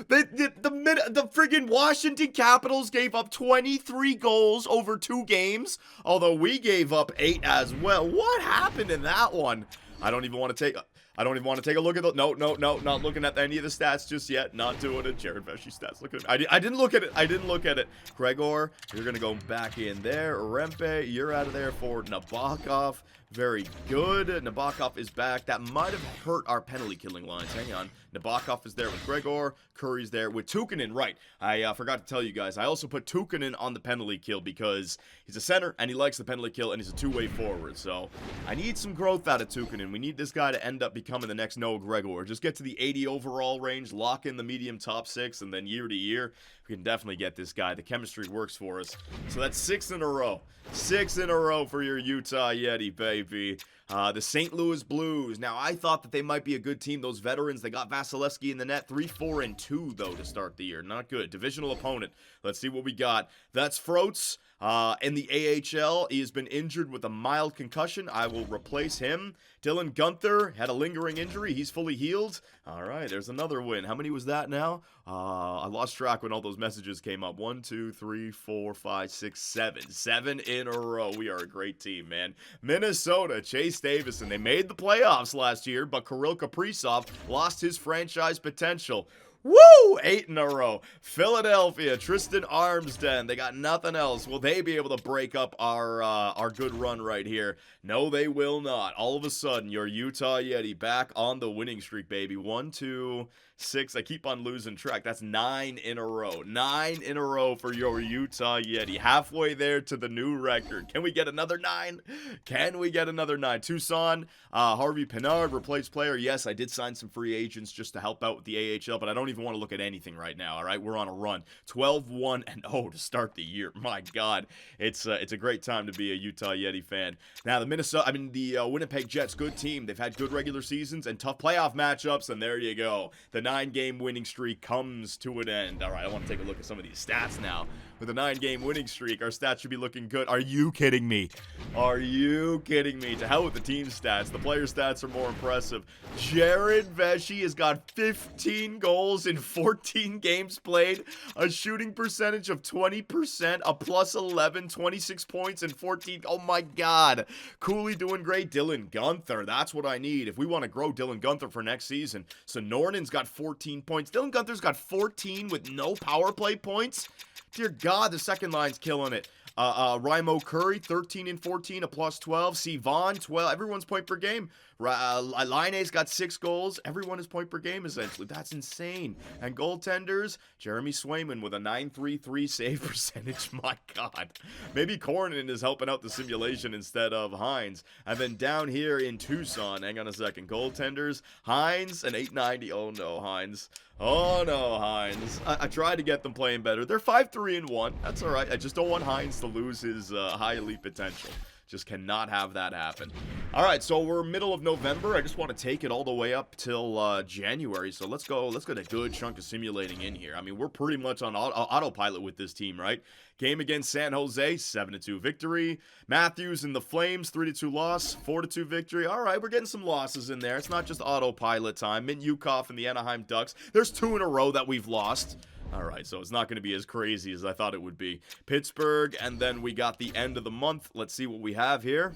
The friggin' Washington Capitals gave up 23 goals over 2 games, although we gave up 8 as well. What happened in that one? I don't even want to take a look at the... No, not looking at any of the stats just yet. Not doing it. Jared Vesey stats. Look at it. I didn't look at it. I didn't look at it. Gregor, you're going to go back in there. Rempe, you're out of there for Nabokov. Very good. Nabokov is back. That might have hurt our penalty killing lines. Hang on. Nabokov is there with Gregor. Curry's there with Tukkanen. Right. I forgot to tell you guys. I also put Tukkanen on the penalty kill because he's a center and he likes the penalty kill and he's a two-way forward. So I need some growth out of Tukkanen. We need this guy to end up becoming the next Noah Gregor. Just get to the 80 overall range, lock in the medium top 6, and then year to year, we can definitely get this guy. The chemistry works for us. So that's 6 in a row. 6 in a row for your Utah Yeti, baby. The St. Louis Blues. Now, I thought that they might be a good team. Those veterans, they got Vasilevsky in the net. 3-4-2, though, to start the year. Not good. Divisional opponent. Let's see what we got. That's Froats. In the AHL, he has been injured with a mild concussion. I will replace him. Dylan Gunther had a lingering injury. He's fully healed. All right, there's another win. How many was that now? I lost track when all those messages came up. 1, 2, 3, 4, 5, 6, 7. 7 in a row. We are a great team, man. Minnesota, Chase Davison. They made the playoffs last year, but Kirill Kaprizov lost his franchise potential. Woo! 8 in a row. Philadelphia, Tristan Armstead. They got nothing else. Will they be able to break up our good run right here? No, they will not. All of a sudden, your Utah Yeti back on the winning streak, baby. 1, 2, 6. I keep on losing track. That's 9 in a row. 9 in a row for your Utah Yeti. Halfway there to the new record. Can we get another 9? Can we get another 9? Tucson, Harvey Pinard, replaced player. Yes, I did sign some free agents just to help out with the AHL, but I don't even want to look at anything right now, all right? We're on a run. 12-1-0 to start the year. My God. It's a great time to be a Utah Yeti fan. Now, the Winnipeg Jets, good team. They've had good regular seasons and tough playoff matchups, and there you go. The 9-game winning streak comes to an end. All right, I want to take a look at some of these stats now. With a 9-game winning streak, our stats should be looking good. Are you kidding me? Are you kidding me? To hell with the team stats. The player stats are more impressive. Jared Vesey has got 15 goals goals in 14 games played, a shooting percentage of 20%, a plus 11, 26 points in 14. Oh my God. Cooley doing great. Dylan Gunther, that's what I need if we want to grow Dylan Gunther for next season. So Norton's got 14 points. Dylan Gunther's got 14 with no power play points. Dear God, the second line's killing it. Rymo Curry, 13 and 14, a plus 12. C. Vaughn, 12. Everyone's point per game. Laine's got 6 goals. Everyone is point per game, essentially. That's insane. And goaltenders, Jeremy Swayman with a 933 save percentage. My God. Maybe Cornyn is helping out the simulation instead of Hines. And then down here in Tucson, hang on a second. Goaltenders, Hines, an 890. Oh, no, Hines. Oh, no, Hines. I tried to get them playing better. They're 5-3-1. That's all right. I just don't want Hines to lose his high elite potential. Just cannot have that happen. All right, so we're middle of November. I just want to take it all the way up till January. So let's get a good chunk of simulating in here. I mean, we're pretty much on autopilot with this team, right? Game against San Jose, 7-2 victory. Matthews and the Flames, 3-2 loss, 4-2 victory. All right, we're getting some losses in there. It's not just autopilot time. Mint Yukov and the Anaheim Ducks. There's 2 in a row that we've lost. All right, so it's not going to be as crazy as I thought it would be. Pittsburgh, and then we got the end of the month. Let's see what we have here.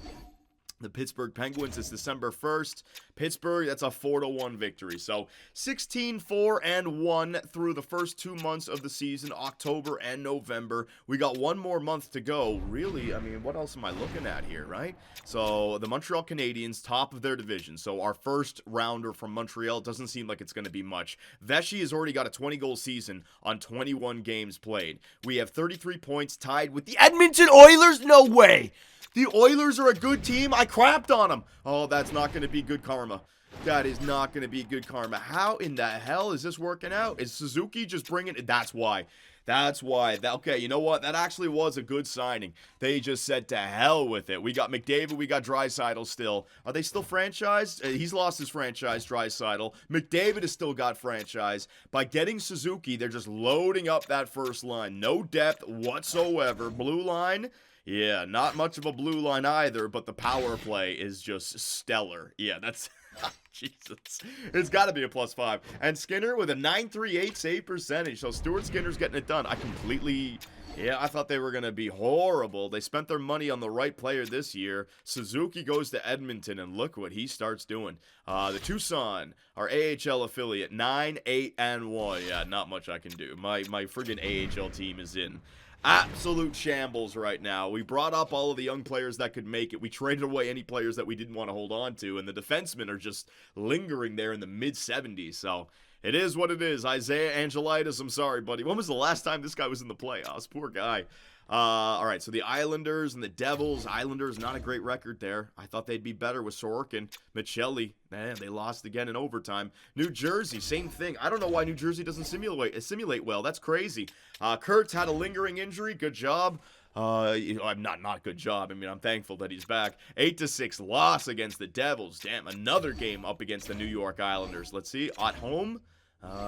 The Pittsburgh Penguins is December 1st. Pittsburgh, that's a 4-1 victory. So 16-4-1 through the first 2 months of the season, October and November. We got 1 more month to go. Really, I mean, what else am I looking at here, right? So the Montreal Canadiens, top of their division. So our first rounder from Montreal doesn't seem like it's going to be much. Vesey has already got a 20-goal season on 21 games played. We have 33 points tied with the Edmonton Oilers? No way! The Oilers are a good team. I crapped on them. Oh, that's not going to be good karma. That is not going to be good karma. How in the hell is this working out? Is Suzuki just bringing it? That's why. That's why. Okay, you know what? That actually was a good signing. They just said to hell with it. We got McDavid. We got Draisaitl still. Are they still franchised? He's lost his franchise, Draisaitl. McDavid has still got franchise. By getting Suzuki, they're just loading up that first line. No depth whatsoever. Blue line. Yeah, not much of a blue line either, but the power play is just stellar. Yeah, that's... Jesus. It's got to be a +5. And Skinner with a 938 save percentage. So Stuart Skinner's getting it done. Yeah, I thought they were going to be horrible. They spent their money on the right player this year. Suzuki goes to Edmonton, and look what he starts doing. The Tucson, our AHL affiliate, 9-8-1. Yeah, not much I can do. My friggin' AHL team is in absolute shambles right now. We brought up all of the young players that could make it. We traded away any players that we didn't want to hold on to, and the defensemen are just lingering there in the mid-70s. So it is what it is. Isaiah Angelitis, I'm sorry, buddy. When was the last time this guy was in the playoffs? Poor guy. All right, so the Islanders and the Devils. Islanders, not a great record there. I thought they'd be better with Sorokin. Michelli, man, they lost again in overtime. New Jersey, same thing. I don't know why New Jersey doesn't simulate well. That's crazy. Kurtz had a lingering injury. Good job. I'm not good job. I mean, I'm thankful that he's back. 8-6 loss against the Devils. Damn, another game up against the New York Islanders. Let's see, at home.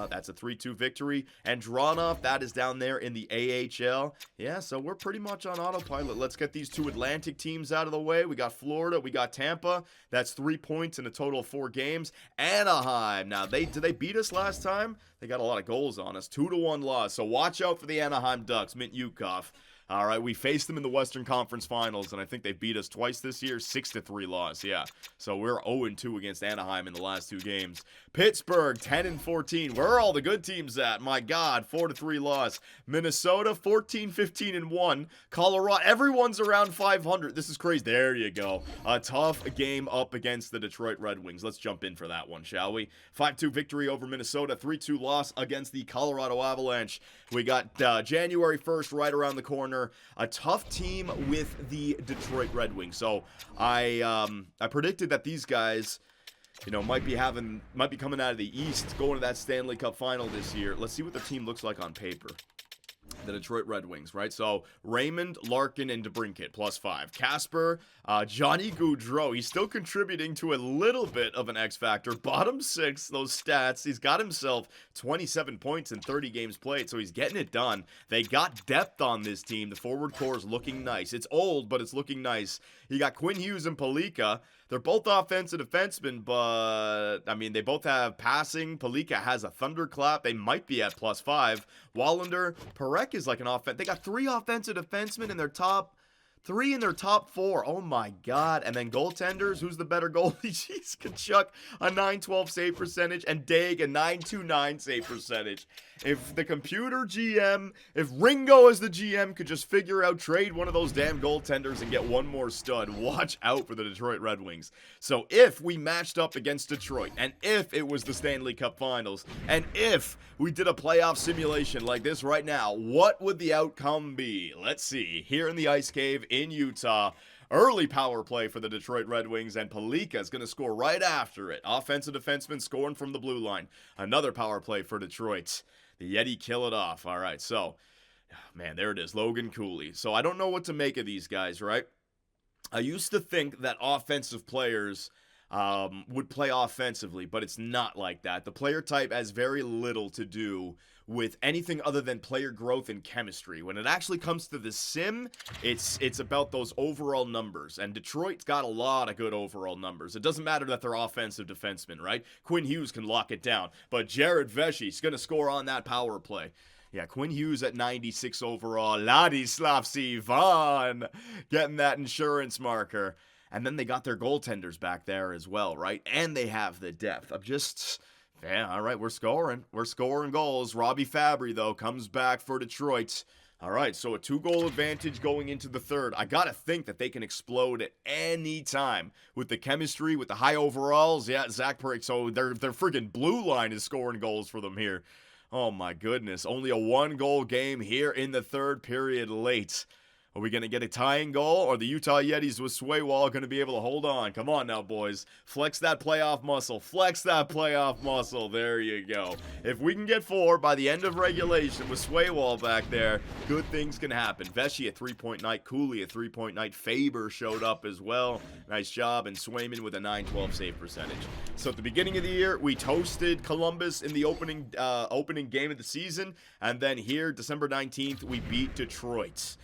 That's a 3-2 victory. And Andronov, that is down there in the AHL. Yeah, so we're pretty much on autopilot. Let's get these 2 Atlantic teams out of the way. We got Florida, we got Tampa. That's 3 points in a total of 4 games. Anaheim. Now, did they beat us last time? They got a lot of goals on us. 2-1 loss. So watch out for the Anaheim Ducks. Mint Yukov. All right, we faced them in the Western Conference Finals, and I think they beat us twice this year, 6-3 loss, yeah. So we're 0-2 against Anaheim in the last 2 games. Pittsburgh, 10-14. Where are all the good teams at? My God, 4-3 loss. Minnesota, 14-15-1. Colorado, everyone's around 500. This is crazy. There you go. A tough game up against the Detroit Red Wings. Let's jump in for that one, shall we? 5-2 victory over Minnesota, 3-2 loss against the Colorado Avalanche. We got January 1st right around the corner. A tough team with the Detroit Red Wings. So I predicted that these guys, you know, might be coming out of the East, going to that Stanley Cup final this year. Let's see what the team looks like on paper. the Detroit Red Wings, right? So Raymond, Larkin, and DeBrincat +5. Casper, Johnny Gaudreau, he's still contributing to a little bit of an X factor. Bottom 6, those stats. He's got himself 27 points in 30 games played, so he's getting it done. They got depth on this team. The forward core is looking nice. It's old, but it's looking nice. You got Quinn Hughes and Palika. They're both offensive defensemen, but, I mean, they both have passing. Palika has a thunderclap. They might be at +5. Wallander, Parekh is like an offense. They got 3 offensive defensemen in their top 3 in their top 4. Oh my god. And then goaltenders, who's the better goalie? Jeez, Kachuk a 912 save percentage and Dag a 929 save percentage. If the computer GM, if Ringo as the GM could just figure out, trade one of those damn goaltenders and get one more stud, watch out for the Detroit Red Wings. So if we matched up against Detroit, and if it was the Stanley Cup Finals, and if we did a playoff simulation like this right now, what would the outcome be? Let's see. Here in the Ice Cave in Utah, early power play for the Detroit Red Wings, and Palika is going to score right after it. Offensive defenseman scoring from the blue line. Another power play for Detroit. The Yeti kill it off. All right, so, man, there it is. Logan Cooley. So I don't know what to make of these guys, right? I used to think that offensive players would play offensively, but it's not like that. The player type has very little to do with anything other than player growth and chemistry. When it actually comes to the sim, it's about those overall numbers, and Detroit's got a lot of good overall numbers. It doesn't matter that they're offensive defensemen, right? Quinn Hughes can lock it down, but Jared Vesey's going to score on that power play. Yeah, Quinn Hughes at 96 overall. Ladislav Sivan getting that insurance marker. And then they got their goaltenders back there as well, right? And they have the depth. Yeah, all right, we're scoring. We're scoring goals. Robbie Fabry, though, comes back for Detroit. All right, so a 2-goal advantage going into the third. I got to think that they can explode at any time with the chemistry, with the high overalls. Yeah, Zach Parekh. So their freaking blue line is scoring goals for them here. Oh, my goodness. Only a 1-goal game here in the third period late. Are we going to get a tying goal, or the Utah Yetis with Swaywall going to be able to hold on? Come on now, boys. Flex that playoff muscle. Flex that playoff muscle. There you go. If we can get 4 by the end of regulation with Swaywall back there, good things can happen. Vesey a 3-point night. Cooley a 3-point night. Faber showed up as well. Nice job. And Swayman with a 912 save percentage. So at the beginning of the year, we toasted Columbus in the opening game of the season. And then here, December 19th, we beat Detroit.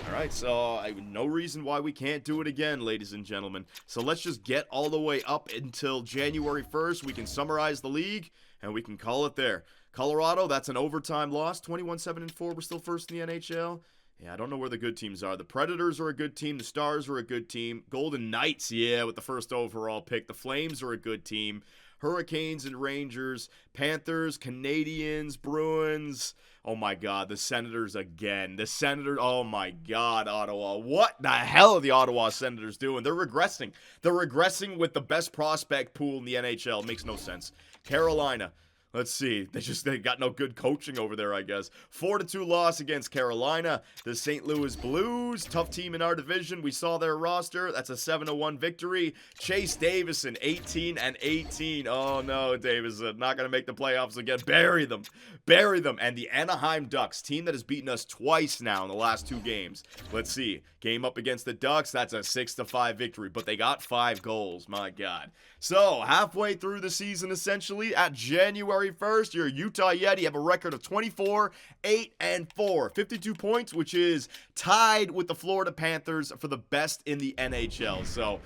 All right, so no reason why we can't do it again, ladies and gentlemen. So let's just get all the way up until January 1st. We can summarize the league, and we can call it there. Colorado, that's an overtime loss, 21-7-4. We're still first in the NHL. Yeah, I don't know where the good teams are. The Predators are a good team. The Stars are a good team. Golden Knights, yeah, with the first overall pick. The Flames are a good team. Hurricanes and Rangers, Panthers, Canadians, Bruins. Oh my God, the Senators again. The Senators, oh my God, Ottawa. What the hell are the Ottawa Senators doing? They're regressing. They're regressing with the best prospect pool in the NHL. Makes no sense. Carolina. Let's see. They got no good coaching over there, I guess. 4-2 loss against Carolina. The St. Louis Blues, tough team in our division. We saw their roster. That's a 7-1 victory. Chase Davison, 18-18. Oh no, Davison, not gonna make the playoffs again. Bury them. Bury them. And the Anaheim Ducks, team that has beaten us twice now in the last 2 games. Let's see. Game up against the Ducks. That's a 6-5 victory. But they got 5 goals. My God. So halfway through the season, essentially at January 1st, your Utah Yeti have a record of 24-8-4, 52 points, which is tied with the Florida Panthers for the best in the NHL. So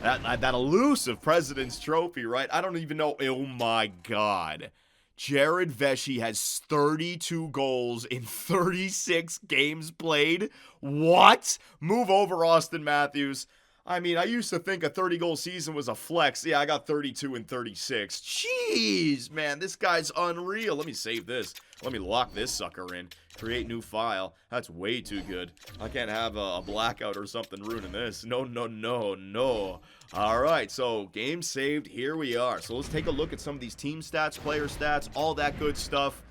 that elusive President's Trophy, right? I don't even know. Oh my God. Jared Vesey has 32 goals in 36 games played. What? Move over, Austin Matthews. I mean, I used to think a 30-goal season was a flex. Yeah, I got 32 and 36. Jeez, man, this guy's unreal. Let me save this. Let me lock this sucker in. Create new file. That's way too good. I can't have a blackout or something ruining this. No, no, no, no. All right, so game saved. Here we are. So let's take a look at some of these team stats, player stats, all that good stuff,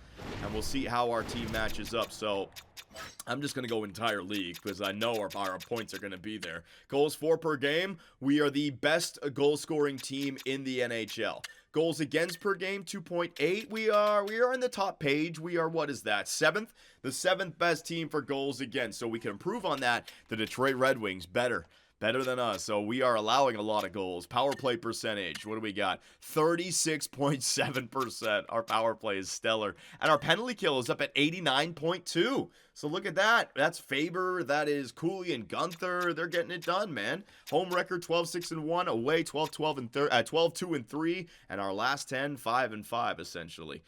and we'll see how our team matches up. So I'm just going to go entire league because I know our points are going to be there. Goals for per game, we are the best goal-scoring team in the NHL. Goals against per game, 2.8. We are in the top page. We are, what is that, 7th? The 7th best team for goals against. So we can improve on that. The Detroit Red Wings, better than us. So we are allowing a lot of goals. Power play percentage, what do we got? 36.7%. Our power play is stellar. And our penalty kill is up at 89.2. So look at that. That's Faber. That is Cooley and Gunther. They're getting it done, man. Home record 12-6-1. Away 12-2-3. And our last 10, 5-5 essentially.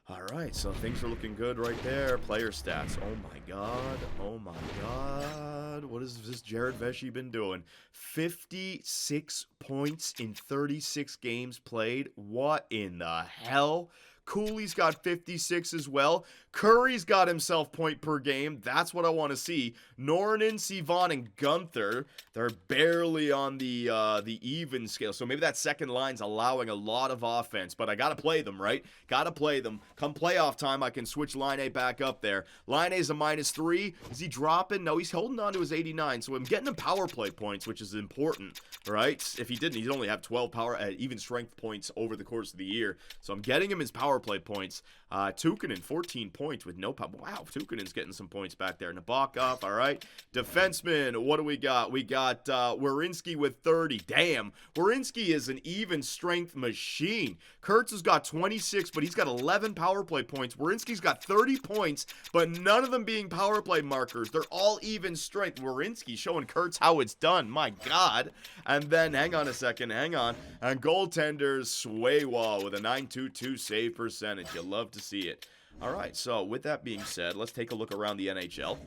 All right, so things are looking good right there. Player stats. Oh my God. Oh my God. What has this Jared Vesey been doing? 56 points in 36 games played. What in the hell? Cooley's got 56 as well. Curry's got himself point per game. That's what I want to see. Nornan, Sivan, and Gunther, they're barely on the even scale. So maybe that second line's allowing a lot of offense. But I got to play them, right? Got to play them. Come playoff time, I can switch Line A back up there. Line A's a -3. Is he dropping? No, he's holding on to his 89. So I'm getting him power play points, which is important, right? If he didn't, he'd only have 12 even strength points over the course of the year. So I'm getting him his power play points. Tukkonen, 14 points with no power. Wow, Tukkonen's getting some points back there. Nabokov, all right. Defenseman, what do we got? We got Werenski with 30. Damn, Werenski is an even strength machine. Kurtz has got 26, but he's got 11 power play points. Werenski's got 30 points, but none of them being power play markers. They're all even strength. Werenski showing Kurtz how it's done. My God. And then, hang on a second, hang on. And goaltenders, Swaywa with a 922 save percentage. You love to see it. All right, so with that being said, let's take a look around the NHL.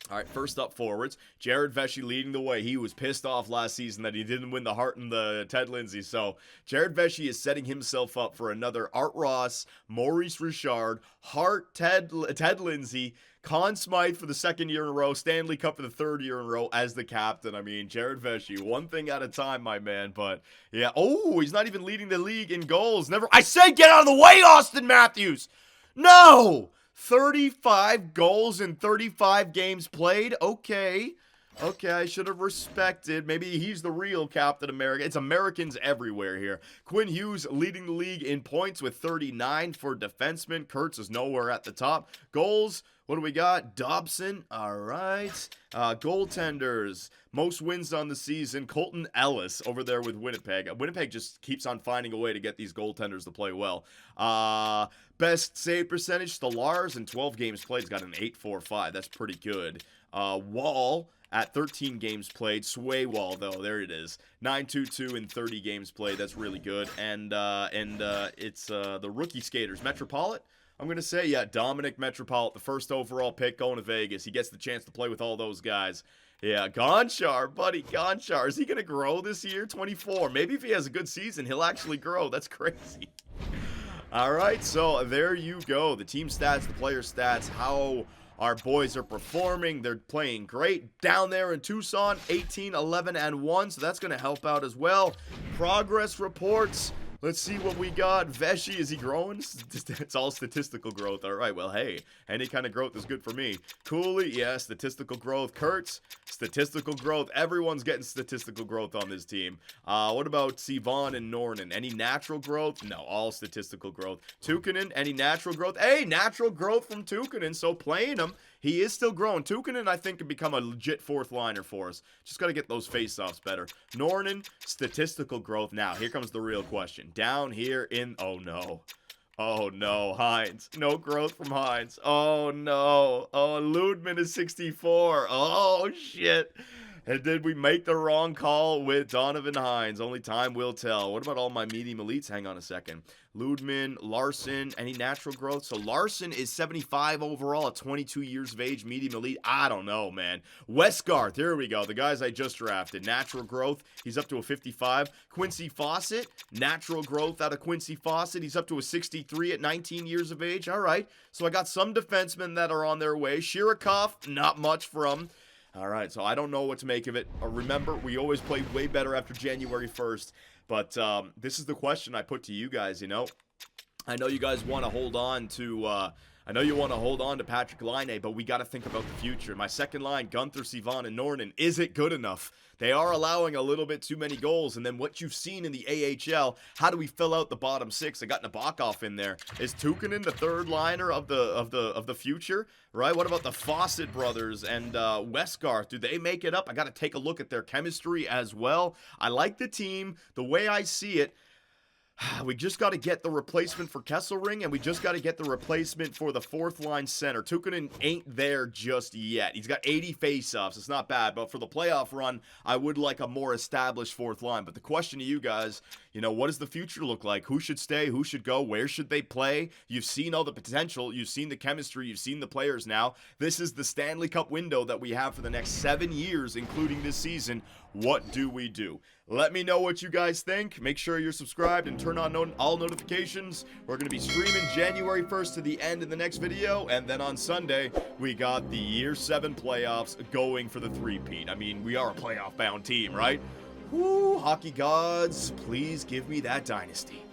All right, first up forwards, Jared Vesey leading the way. He was pissed off last season that he didn't win the Hart and the Ted Lindsay. So Jared Vesey is setting himself up for another Art Ross, Maurice Richard, Hart, Ted Lindsay, Conn Smythe for the second year in a row, Stanley Cup for the third year in a row as the captain. I mean, Jared Vesey, one thing at a time, my man. But yeah, oh, he's not even leading the league in goals. Never. I said get out of the way, Austin Matthews. No! 35 goals in 35 games played? Okay, I should have respected. Maybe he's the real Captain America. It's Americans everywhere here. Quinn Hughes leading the league in points with 39 for defensemen. Kurtz is nowhere at the top. Goals, what do we got? Dobson, all right. Goaltenders, most wins on the season. Colton Ellis over there with Winnipeg. Winnipeg just keeps on finding a way to get these goaltenders to play well. Best save percentage, Stallars in 12 games played. He's got an 8.45. That's pretty good. Wall at 13 games played. Sway Wall, though, there it is. 9.22 in 30 games played. That's really good. And it's the rookie skaters. Metropolitan, I'm going to say, yeah, Dominic Metropolitan, the first overall pick going to Vegas. He gets the chance to play with all those guys. Yeah, Gonchar, buddy, Gonchar. Is he going to grow this year? 24. Maybe if he has a good season, he'll actually grow. That's crazy. All right, so there you go. The team stats, the player stats, how our boys are performing. They're playing great down there in Tucson, 18, 11, and 1, so that's going to help out as well. Progress reports. Let's see what we got. Vesey, is he growing? It's all statistical growth. All right, well, hey, any kind of growth is good for me. Cooley, yeah, statistical growth. Kurtz, statistical growth. Everyone's getting statistical growth on this team. What about Sivan and Nornan? Any natural growth? No, all statistical growth. Tukkonen, any natural growth? Hey, natural growth from Tukkonen, so playing him, he is still growing. Tukkonen, I think, can become a legit fourth liner for us. Just got to get those face-offs better. Nornan, statistical growth. Now, here comes the real question. Down here in... Oh, no. Oh, no. Hines. No growth from Hines. Oh, no. Oh, Ludman is 64. Oh, shit. And did we make the wrong call with Donovan Hines? Only time will tell. What about all my medium elites? Hang on a second. Ludman, Larson, any natural growth? So Larson is 75 overall at 22 years of age, medium elite. I don't know, man. Westgarth, here we go. The guys I just drafted. Natural growth, he's up to a 55. Quincy Fawcett, natural growth out of Quincy Fawcett. He's up to a 63 at 19 years of age. All right. So I got some defensemen that are on their way. Shirokov, not much from. All right, so I don't know what to make of it. Remember, we always play way better after January 1st. But this is the question I put to you guys, you know. I know you guys want to hold on to I know you want to hold on to Patrick Laine, but we got to think about the future. My second line, Gunther, Sivan, and Nornan, is it good enough? They are allowing a little bit too many goals, and then what you've seen in the AHL, how do we fill out the bottom six? I got Nabokov in there. Is Tukkonen the third liner of the future? Right? What about the Fawcett brothers and Westgarth? Do they make it up? I got to take a look at their chemistry as well. I like the team. The way I see it, we just got to get the replacement for Kesselring, and we just got to get the replacement for the fourth line center. Tukkonen ain't there just yet. He's got 80 faceoffs. It's not bad, but for the playoff run, I would like a more established fourth line. But the question to you guys, what does the future look like? Who should stay? Who should go? Where should they play? You've seen all the potential. You've seen the chemistry. You've seen the players now. This is the Stanley Cup window that we have for the next 7 years, including this season. What do we do? Let me know what you guys think. Make sure you're subscribed and turn on all notifications. We're going to be streaming January 1st to the end in the next video. And then on Sunday, we got the Year 7 playoffs going for the three-peat. I mean, we are a playoff-bound team, right? Woo, hockey gods, please give me that dynasty.